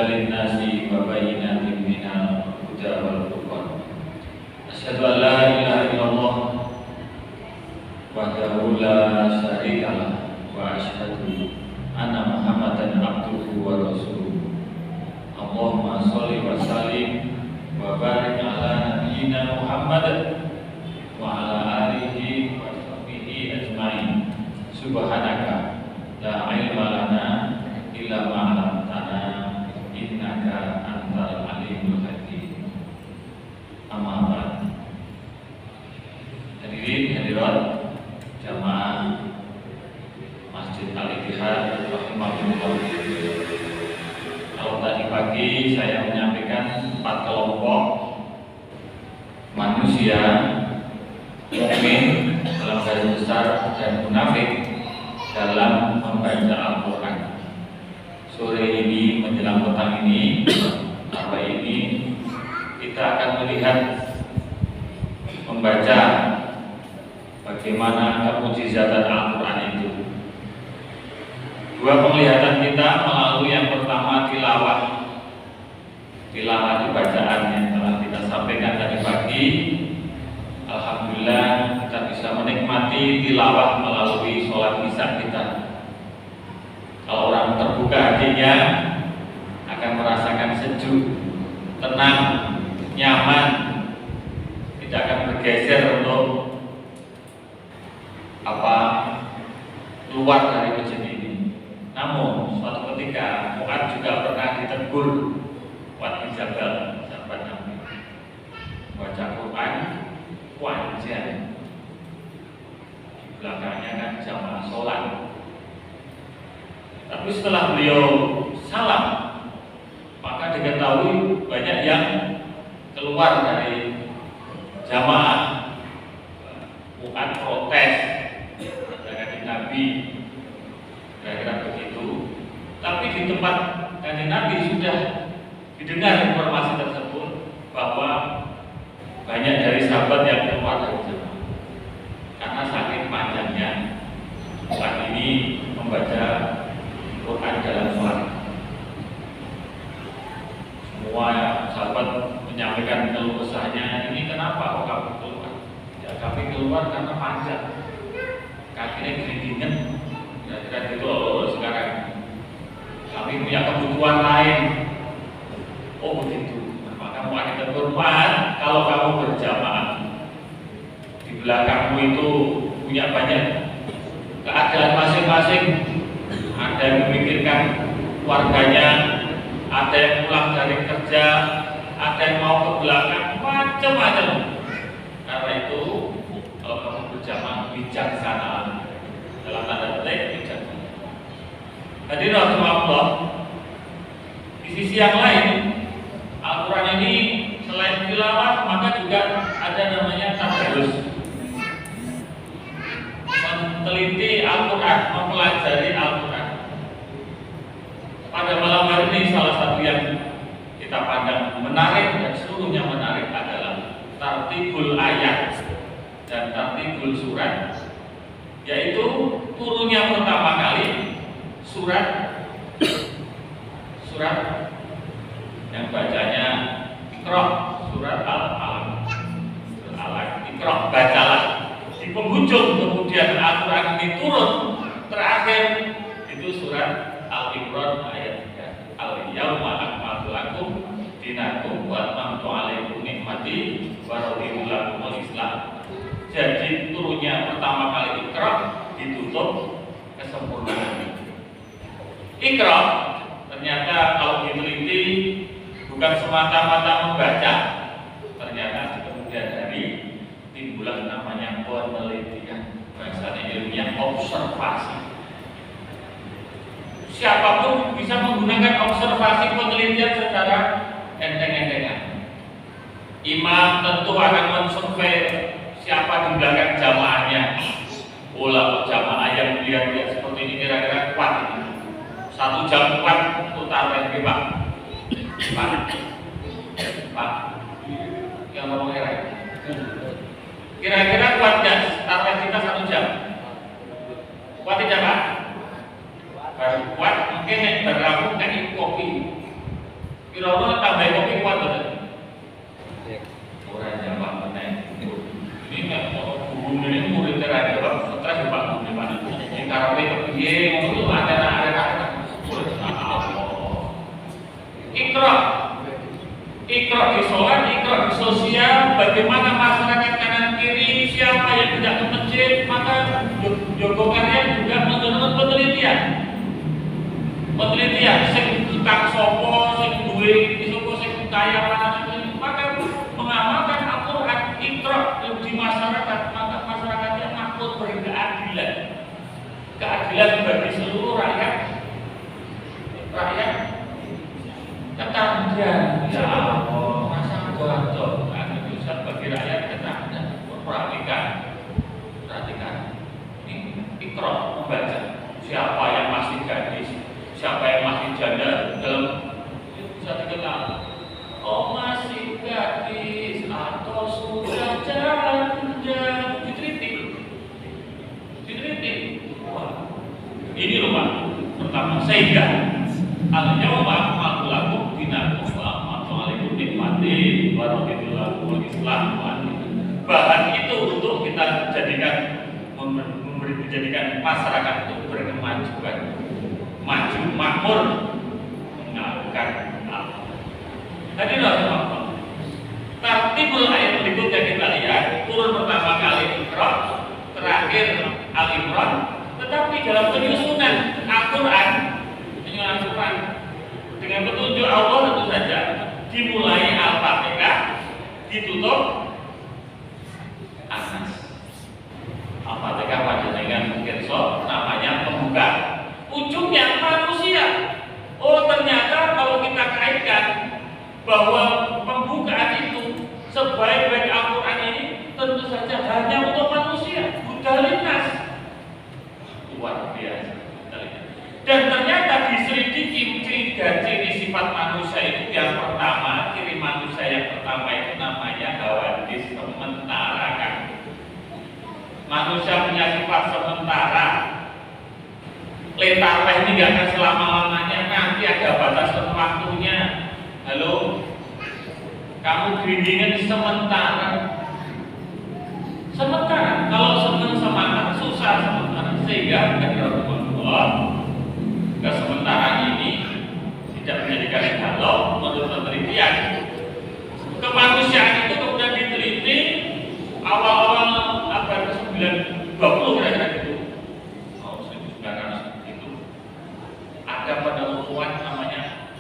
linnasi wa bayyinatin minal huda wal furqan. Asyhadu an la ilaha illallah wahdahu la syarika lah wa asyhadu anna Muhammadan abduhu wa rasuluh. Allahumma sholli wa sallim wa barik ala nabiyyina Muhammad wa ala alihi wa sahbihi ajmain. Subhanaka la ilma lana illa ma 'allamtana innaka antal alimul hakim. Amma ba'd. Hadirin hadirat jamaah Masjid Al-Ittihad rahimahullah. Kalau tadi pagi saya menyampaikan 4 kelompok manusia, mukmin dalam garis besar dan munafik dalam membaca Al-Quran. Sore ini menjelang petang ini, hari ini kita akan melihat membaca bagaimana kemukjizatan Al-Quran itu. Dua penglihatan kita melalui yang pertama tilawah di bacaan yang telah kita sampaikan tadi pagi. Alhamdulillah kita bisa menikmati tilawah melalui sholat isya kita. Kalau orang terbuka hatinya akan merasakan sejuk, tenang, nyaman, tidak akan bergeser untuk keluar dari masjid ini. Namun suatu ketika Mu'adz juga pernah ditegur, Mu'adz bin Jabal, sahabat Nabi, baca Quran wajar, di belakangnya kan jamaah sholat. Tapi setelah beliau salam, maka diketahui banyak yang keluar dari jamaah. Bukan protes dari Nabi, kira-kira begitu. Tapi di tempat dari Nabi sudah didengar informasi tersebut bahwa banyak dari sahabat yang keluar dari jamaah karena saking panjangnya Quran ini membaca Quran dalam sholat. Semua sahabat menyampaikan keluh kesahnya, ini kenapa kok kamu keluar? Ya kami keluar karena panjang, kakinya geringan, kira-kira gitu loh sekarang. Kami punya kebutuhan lain. Oh begitu. Maka mau ada kebutuhan kalau kamu berjamaah. Di belakangmu itu punya banyak keadaan masing-masing. Ada yang memikirkan keluarganya, ada yang pulang dari kerja, ada yang mau ke belakang, macam-macam. Karena itu kalau kamu berjamaah bijaksana, dalam tanda petik bijaksana. Hadirin rahimakumullah, di sisi yang lain Al-Quran ini selain tilawah maka juga ada namanya tadarus, meneliti Al-Quran, mempelajari Al-Quran. Pada malam hari ini salah satu yang kita pandang menarik dan seluruhnya menarik adalah tartibul ayat dan tartibul surat, yaitu turunnya pertama kali surat yang bacanya Iqra, surat Al-Alaq, Iqra, bacalah. Di penghujung kemudian Al-Quran ini turun terakhir itu surat Al-Imran ayat 3. Al-yawma akmaltu lakum dinakum wa atmamtu alaikum nikmati wa raditu lakumul Islam. Jadi turunnya pertama kali Iqra, ditutup kesempurnaan. Iqra ternyata kalau diteliti bukan semata-mata membaca, ternyata kemudian dari timbulan namanya penelitian, bahasanya ilmiah observasi. Siapapun bisa menggunakan observasi penelitian secara enteng-entengan. Imam tentu akan mensurvei siapa di belakang jamaahnya. Bola jamaah yang lihat-lihat seperti ini kira-kira kuat ini. 1 jam kuat untuk tarawih Pak. Yang ngomong kira-kira kuat gak tarawih kita 1 jam? Kuat tidak Pak? Baru kuat mungkin yang berlaku kan kopi Kira-kira tambah kopi kuat betul. Orang jawab meneng. Ini nggak mau guru ini murid terakhir jawab stres Pak Guru mana? Yang karape kepiye itu ada. Ikra di sholat, ikra di sosial. Bagaimana masyarakat kanan kiri, siapa yang tidak ke masjid, maka Joko Karya juga menurut penelitian. Sing tukang sopo, sing duwe, sing kaya maka mengamalkan Al-Quran, ikra di masyarakat, maka masyarakatnya makmur berkeadilan. Keadilan bagi seluruh rakyat ketahuan, ya Allah, masa gagal, bisa bagi rakyat ketahuan. Perhatikan, ini ikra membaca. Siapa yang masih gadis, siapa yang masih janda, dalam bisa dikenal. Oh masih gadis atau sudah janda, ditreating. Wah, ini loh Pak. Pertama, sehingga al-yawma akmaltu lakum dinakum wa akmaltu alaikum nikmati wa raditu lakumul Islam wa bahan itu untuk kita jadikan menjadikan masyarakat itu berkemajuan, maju makmur, mengalukan Allah. Tadi Rasulullah tartibul ayat berikutnya kita lihat turun pertama kali Iqra, terakhir Al-Imran, tetapi dalam penyusunan Al-Quran dengan petunjuk Allah tentu saja dimulai Al-Fatihah, ditutup An-Nas. Al-Fatihah pada dengan kirso namanya pembuka, ujungnya manusia. Oh ternyata kalau kita kaitkan bahwa pembukaan itu sebaik-baik Al-Quran ini tentu saja hanya untuk manusia, bukan lintas. Luar biasa. Dan ternyata diselidiki ciri sifat manusia itu yang pertama, ciri manusia yang pertama itu namanya hawadis sementara kan. Manusia punya sifat sementara. Letarlah ini gak akan selama-lamanya, nanti ada batasan waktunya. Halo, kamu geringan sementara. Kalau senang semangat, susah sementara. Sehingga ketika Allah kesementaraan ini tidak menjadikan dialog menurut penelitian. Kemanusiaan itu kemudian diteliti awal-awal abad ke-20 kira-kira gitu. Oh, 1900 itu ada penemuan namanya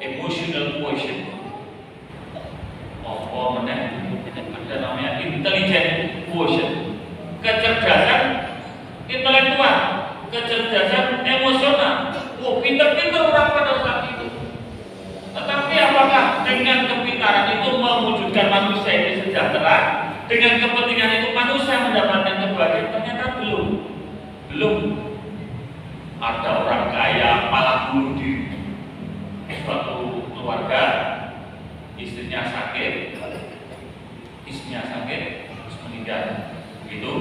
emotional quotient. Ada namanya intelligent quotient. Kecerdasan intelektual, kecerdasan emosional. Oh, pintar-pintar orang pada saat itu. Tetapi apakah dengan kepintaran itu mewujudkan manusia ini sejahtera? Dengan kepentingan itu manusia mendapatkan kebahagiaan? Ternyata belum. Ada orang kaya malah bunuh diri. Suatu keluarga istrinya sakit terus meninggal. Gitu.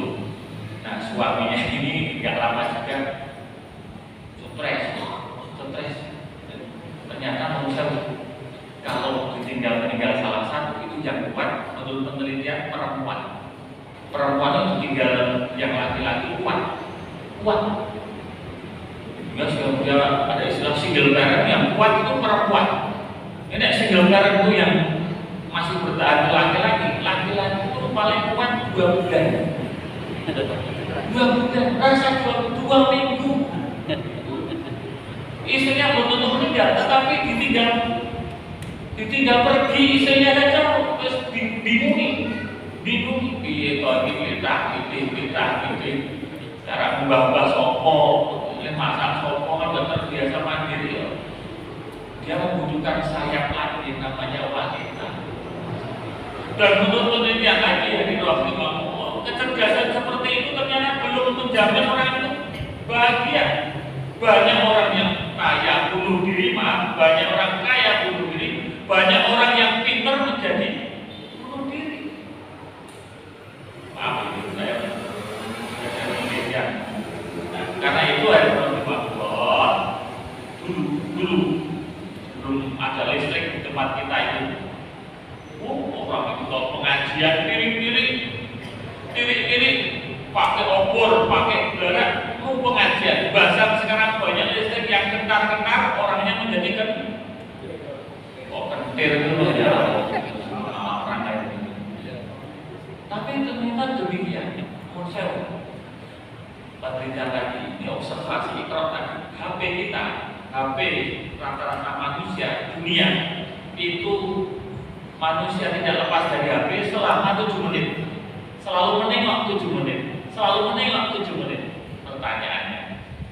Nah suaminya ini nggak lama juga stres. Ternyata manusia kalau meninggal salah satu itu yang kuat menurut penelitian perempuan itu tinggal yang laki-laki kuat. Dia ada istilah single parent yang kuat itu perempuan. Ini single parent itu yang masih bertahan laki-laki itu paling kuat 2 bulan. 2 bulan, rasa 2 minggu. Istrinya belum tentu meninggal, tetapi ditinggal pergi istrinya saja terus bingung. Piye to iki kita cara mbah-mbah sopo, masak sopo kan udah terbiasa mandiri ya. Dia membutuhkan sayap lagi namanya wanita. Dan menurut penelitian lagi ya di kecerdasan seperti itu ternyata belum menjamin orang itu bahagia. Banyak orang yang kaya bunuh diri, banyak orang kaya bunuh diri, banyak orang yang pintar menjadi bunuh diri. Maaf itu saya penelitian. Karena itu ada Allah dulu belum ada listrik di tempat kita itu. Orang itu kalau pengajian kiri, pakai obor, pakai berat, pengajian. Bahasa sekarang banyak listrik yang kentar-kentar, orangnya menjadikan kentir dulu ya. Orang kayak gitu. Tapi ternyata demikian. Konsep penelitian tadi, ini observasi ikrar tadi, HP kita, HP rata-rata manusia dunia itu manusia tidak lepas dari HP selama 7 menit. Selalu menengok 7 menit. Selalu menengok 7 menit. Pertanyaannya,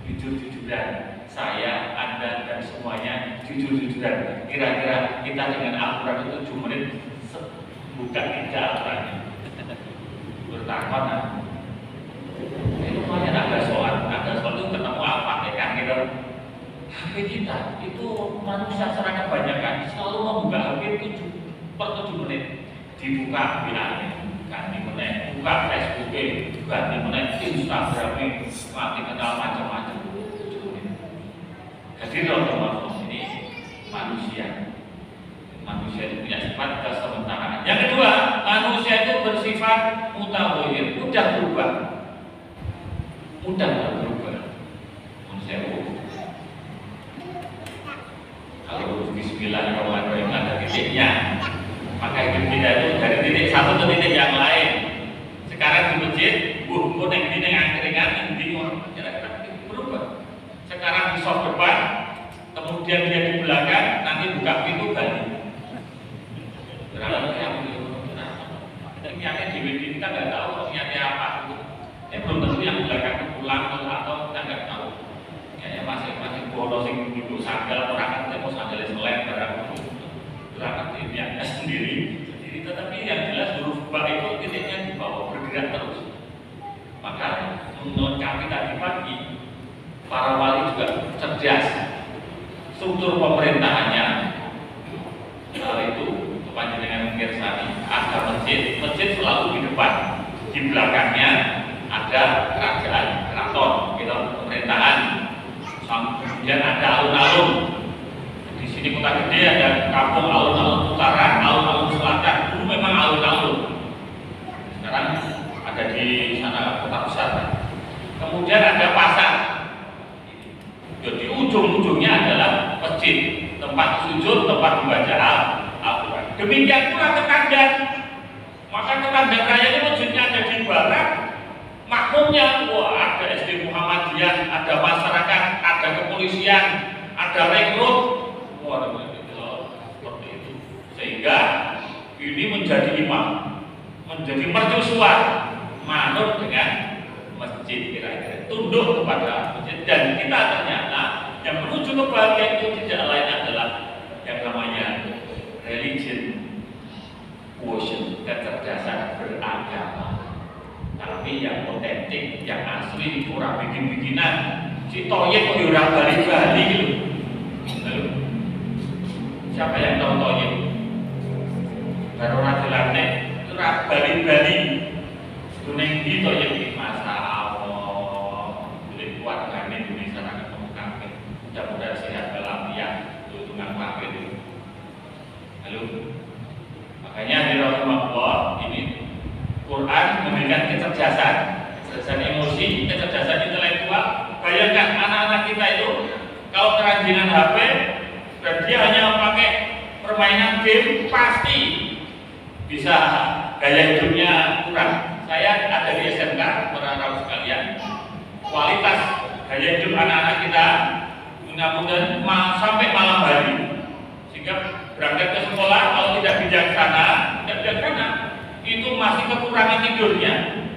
jujur-jujuran, saya, Anda, dan semuanya jujur-jujuran. Kira-kira kita dengan Al-Quran itu 7 menit buka tidak Al-Qurannya. Bertakwa kan? Itu makanya ada soal itu ketemu apa ya kan gitu. HP kita itu manusia secara kebanyakan selalu membuka HP 7 menit. Dibuka WA, ganti menit, buka Facebook, ganti menit, Instagram, mati kenal macam-macam 7 menit. Jadi teman-teman ini manusia itu punya sifat kesementaraan. Yang kedua, manusia itu bersifat mutawir, mudah berubah. Manusia kalau bismillahirrahmanirrahim ada titiknya, maka hidup kita itu dari titik satu ke titik yang lain. Sekarang di masjid, kuning ini angkringan, ini orang kira-kira berubah. Sekarang di soft depan, kemudian dia di belakang, nanti buka pintu balik. Berarti yang niatnya di kita nggak tahu niatnya apa. Belum tentu yang belakang pulang atau kita nggak tahu. Kayaknya masing-masing bodoh sing duduk sandal orang kan mau sandal selek barang berangkat niatnya sendiri. Tetapi yang jelas huruf ba itu titiknya di bawah bergerak terus. Maka menurut kami tadi pagi para wali juga cerdas. Struktur pemerintahannya itu kepanjangan Kirsani ada masjid selalu di depan, di belakangnya ada kerajaan, keraton, gitu, pemerintahan. Kemudian ada alun-alun. Di sini kota gede ada kampung alun-alun utara, alun-alun selatan. Dulu memang alun-alun. Sekarang ada di sana kota besar. Kemudian ada pasar. Jadi ujung-ujungnya adalah masjid, tempat sujud, tempat membaca Al-Quran. Demikian pula tetangga. Maka tetangga raya ini masjidnya ada di barat. Makmumnya, ada SD Muhammadiyah, ada masyarakat, ada kepolisian, ada rekrut, seperti itu. Sehingga ini menjadi imam, menjadi mercusuar, manut dengan masjid kira-kira, tunduk kepada masjid. Dan kita ternyata yang menuju kebahagiaan itu tidak lain adalah yang namanya religion quotient, kecerdasan beragama. Tapi yang otentik, yang asli, orang bikin-bikinan. Si Toyib kok orang bali-bali gitu. Siapa yang tahu Toyib? Baru ratulannya itu bali-bali. Duneng di Toyib, Masya Allah. Boleh kuat kan Indonesia akan ketemu. Mudah-mudahan sehat walafiat. Itu tunang kafe itu. Halo. Makanya di Rasulullah ini Quran memberikan kecerdasan emosi, kecerdasan intelektual. Bayangkan anak-anak kita itu kalau keranjingan HP dan dia hanya memakai permainan game, pasti bisa gaya hidupnya kurang. Saya ada di SMK, para sekalian, kualitas gaya hidup anak-anak kita mudah-mudahan sampai malam hari, sehingga berangkat ke sekolah kalau tidak bijaksana, itu masih kekurangan tidurnya,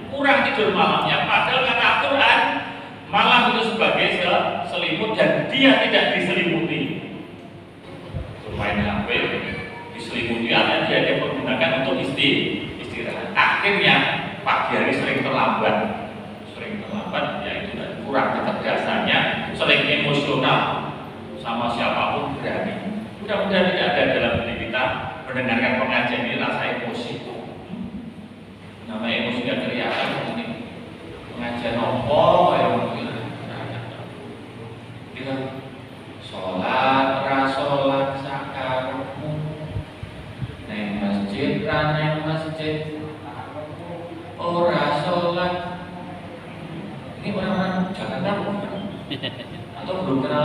kurang tidur malamnya. Padahal kata Al-Quran, malam itu sebagai selimut dan dia tidak diselimuti. Main HP diselimuti artinya dia pergunakan untuk istirahat. Akhirnya pagi hari sering terlambat, yaitu kurang kecerdasannya, sering emosional sama siapapun berani. Mudah-mudahan tidak ada dalam diri kita mendengarkan pengajian ini rasa emosi. Nama emosi yang kelihatan ini pengajian nopo yang kita sholat, rasolat,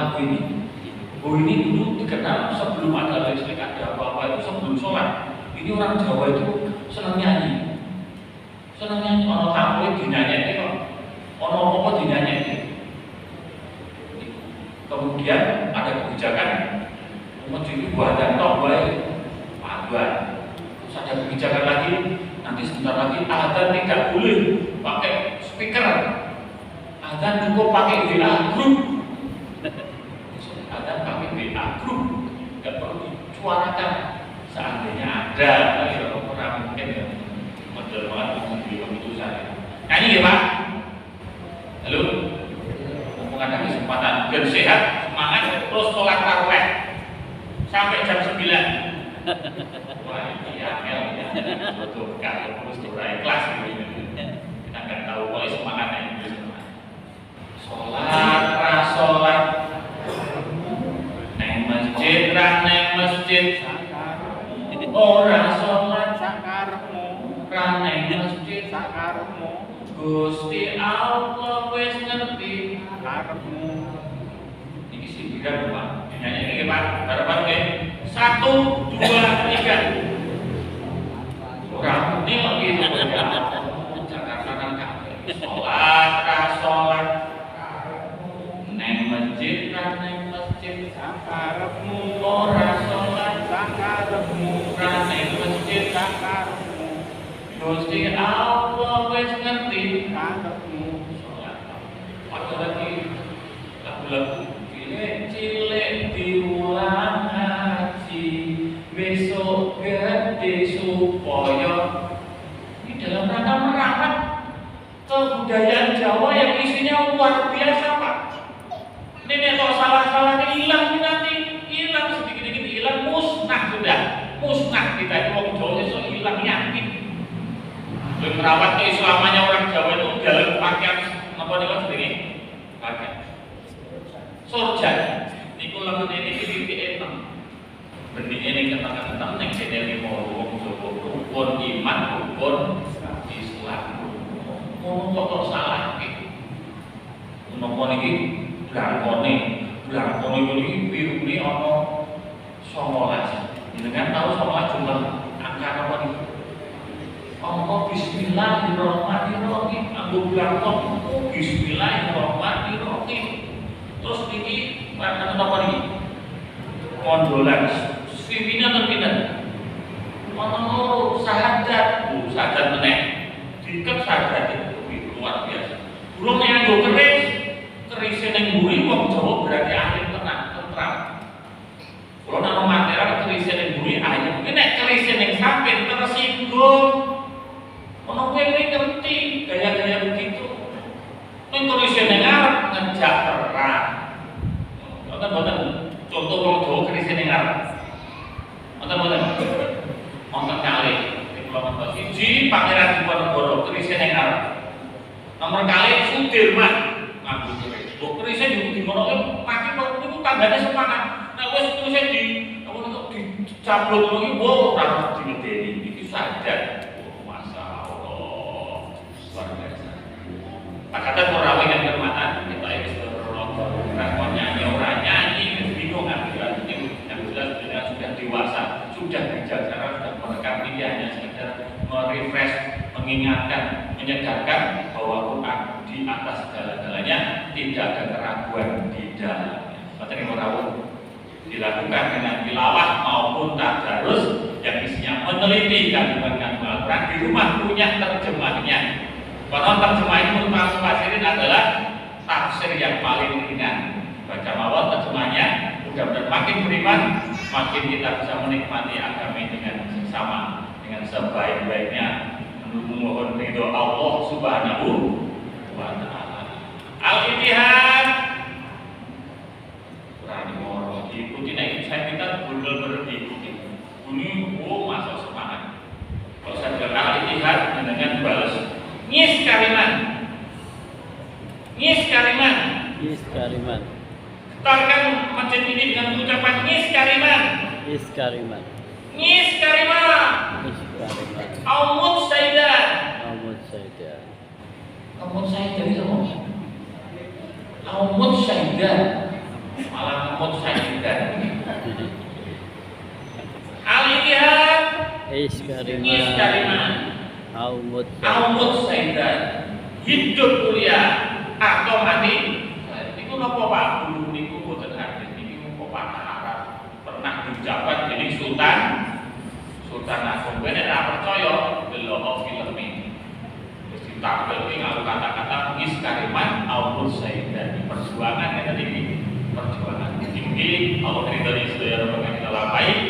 lagu ini. Ini dulu dikenal sebelum ada listrik, ada apa-apa itu sebelum sholat. Ini orang Jawa itu senang nyanyi. Senang nyanyi, orang tamu dinyanyi kok. Orang apa dinyanyi. Kemudian ada kebijakan menjadi buatan tok baik paduan. Terus ada kebijakan lagi, nanti sebentar lagi adzan tidak boleh pakai speaker. Adzan cukup pakai WA group. Adzan pakai WA group, nggak perlu disuarakan. Seandainya ada, ya orang mungkin ya model banget itu saya. Nyanyi ya Pak. Halo. Ada kesempatan biar sehat, semangat, terus sholat tarawih sampai jam 9. Wah ini ya, betul kalau terus diurai kelas gitu. Kita nggak tahu boleh semangatnya itu semua. Sholat, rasolat, neng masjid, neng masjid, orang sholat sakarmu, neng masjid sakarmu. Gusti Allah wis ngerti karepmu. Iki sindiran Pak. Nyanyi iki Pak. Bareng-bareng nggih. 1 2 3. Ora muni kok iki. Jakarta kan kabeh. Salat ra salat. Neng masjid ra neng masjid sakarepmu. Ora salat sakarepmu. Ra neng masjid sakarepmu. Gusti Allah wis ngerti karepmu. Ada lagi lagu-lagu cilik diulang haji besok gede supaya ini dalam rangka merawat kebudayaan Jawa yang isinya luar biasa Pak. Ini kalau salah-salah hilang nanti hilang sedikit-sedikit hilang musnah sudah musnah kita itu orang Jawa itu hilang yakin. Merawat keislamannya orang Jawa itu dalam pakaian apa nih mas ini? Pakaian surjan. Niku lamun ini di enam. Benih ini kata-kata neng sini mau rukun iman, rukun Islam. Ngomong kok salah gitu. Ngomong ini belangkone ini biru ini ono 19. Dengan tahu 19 jumlah angka apa nih? Allah bismillahirrahmanirrahim. Aku bilang bismillahirrahmanirrahim. Terus ini apa nih? Kondolan. Swimina terpindah. Ono sahadat, sahadat meneng. Diket sahadat itu luar biasa. Burung yang go keris yang buri wong Jawa berarti akhir tenang, tentram. Kalau nama materi keris yang buri ayam. Ini keris yang sampai tersinggung. Ono kowe ngerti gaya-gaya begitu. Ning kerisen ning arep ngejak perang. Mboten contoh wong Jawa kerisen ning arep. Mboten. Wonten kalih kula nomor 1 Pangeran Diponegoro kerisen ning arep. Nomor kalih Sudirman nganggo keris. Kok kerisen yo dimono mati kok niku tanggane semangat. Nek wis kerisen dicablok ngono iki ora dimedeni iki sadar. Kata terawih yang bermata, kita ini bernolong, responnya orang nyanyi, bingung yang jelas sudah dewasa, sudah bijaksana, sudah merekam pilihannya, sekedar merefresh, mengingatkan, menyegarkan bahwa Quran di atas segala-galanya tidak ada keraguan di dalamnya. Materi merawat dilakukan dengan tilawah maupun tadarus yang isinya meneliti kandungan Al-Quran di rumah punya terjemahnya. Karena terjemah itu menurut Fasirin adalah tafsir yang paling ringan. Baca mawon terjemahnya, mudah-mudahan makin beriman, makin kita bisa menikmati agama dengan sesama, dengan sebaik-baiknya. Memohon ridho Allah Subhanahu wa Ta'ala. Al-Ittihad. Berani moro diikuti. Nah itu saya minta benar-benar diikuti. Ini masuk semangat. Kalau saya bilang Al-Ittihad dengan balas. Nyis kariman. Ketarkan masjid ini dengan ucapan nyis kariman. Aumut Saidan itu apa? Aumut Saidan. Iskariman Aumut Saidan hidup kuliah atau mati itu nopo Pak Guru niku boten hadis niku Pak Harap pernah dijabat jadi Sultan Agung bener ra percaya delok film ini wis ditampilke nganggo kata-kata Iskariman Aumut Saidan perjuangan ya tadi perjuangan tinggi Allah ridho sedaya kita lampahi